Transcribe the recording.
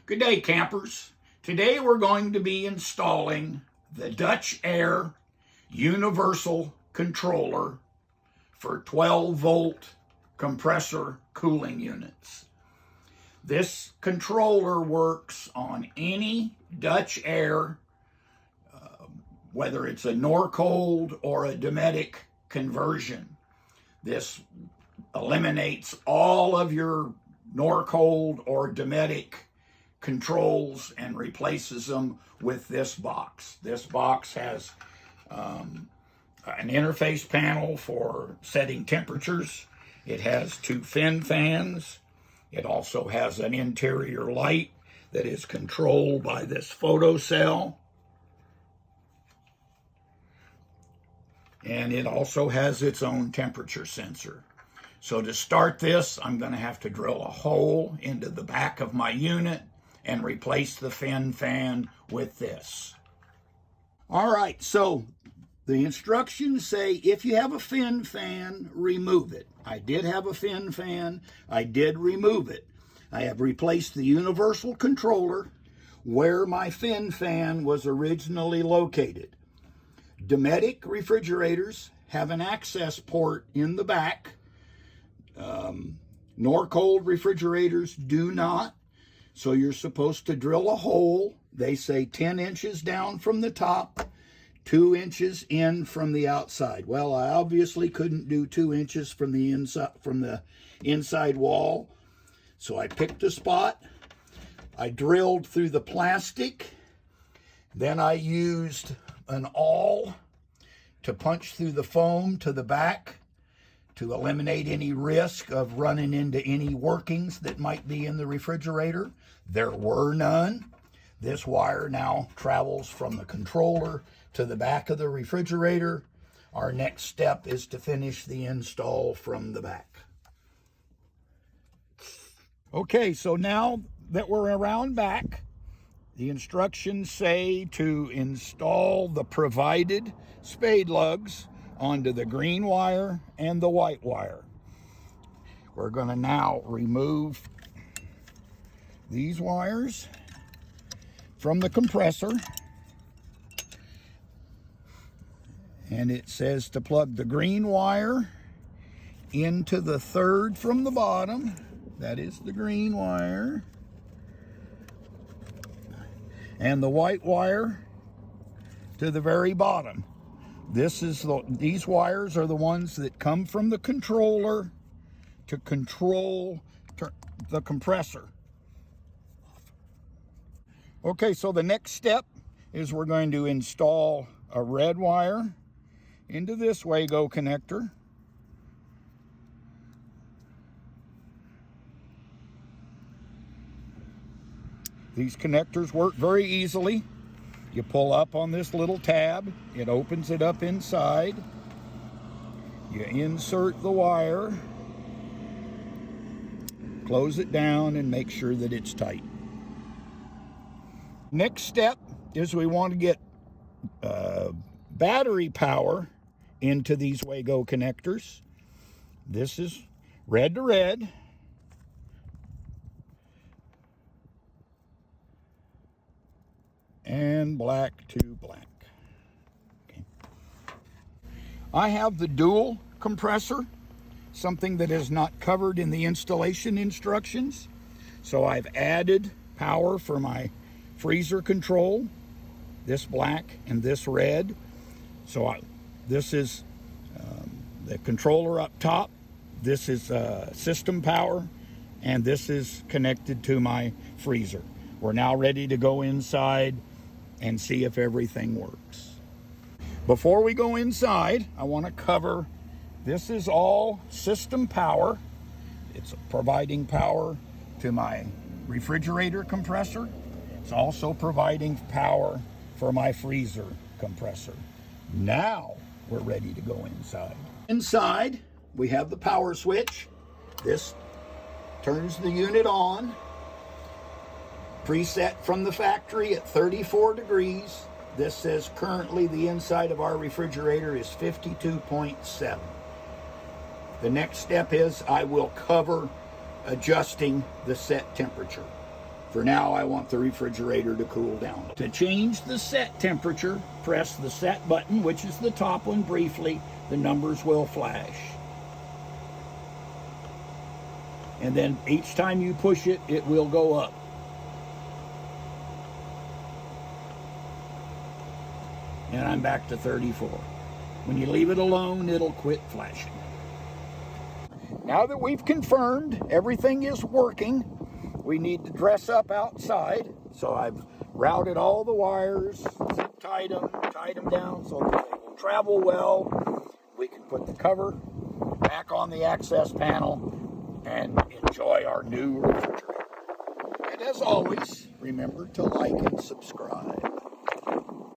Good day, campers. Today we're going to be installing the Dutch Aire universal controller for 12-volt compressor cooling units. This controller works on any Dutch Aire, whether it's a NorCold or a Dometic conversion. This eliminates all of your NorCold or Dometic controls and replaces them with this box. This box has an interface panel for setting temperatures. It has 2 fin fans. It also has an interior light that is controlled by this photocell. And it also has its own temperature sensor. So to start this, I'm going to have to drill a hole into the back of my unit and replace the fin fan with this. All right, so the instructions say if you have a fin fan, remove it. I did have a fin fan. I did remove it. I have replaced the universal controller where my fin fan was originally located. Dometic refrigerators have an access port in the back. NorCold refrigerators do not. So you're supposed to drill a hole. They say 10 inches down from the top, 2 inches in from the outside. Well, I obviously couldn't do 2 inches from the inside wall. So I picked a spot. I drilled through the plastic. Then I used an awl to punch through the foam to the back to eliminate any risk of running into any workings that might be in the refrigerator. There were none. This wire now travels from the controller to the back of the refrigerator. Our next step is to finish the install from the back. Okay, so now that we're around back, the instructions say to install the provided spade lugs onto the green wire and the white wire. We're going to now remove these wires from the compressor. And it says to plug the green wire into the third from the bottom. That is the green wire. And the white wire to the very bottom. These wires are the ones that come from the controller to control the compressor. Okay, so the next step is we're going to install a red wire into this Wago connector. These connectors work very easily. You pull up on this little tab, it opens it up inside. You insert the wire, close it down, and make sure that it's tight. Next step is we want to get battery power into these Wago connectors. This is red to red. And black to black. Okay. I have the dual compressor, something that is not covered in the installation instructions. So I've added power for my freezer control, this black and this red. So this is the controller up top. This is system power, and this is connected to my freezer. We're now ready to go inside and see if everything works. Before we go inside, I want to cover, this is all system power. It's providing power to my refrigerator compressor. It's also providing power for my freezer compressor. Now we're ready to go inside. Inside, we have the power switch. This turns the unit on. Preset from the factory at 34 degrees. This says currently the inside of our refrigerator is 52.7. The next step is I will cover adjusting the set temperature. For now, I want the refrigerator to cool down. To change the set temperature, press the set button, which is the top one, briefly. The numbers will flash. And then each time you push it, it will go up. And I'm back to 34. When you leave it alone, it'll quit flashing. Now that we've confirmed everything is working, we need to dress up outside. So I've routed all the wires, zip tied them down so that they will travel well. We can put the cover back on the access panel and enjoy our new refrigerator. And as always, remember to like and subscribe.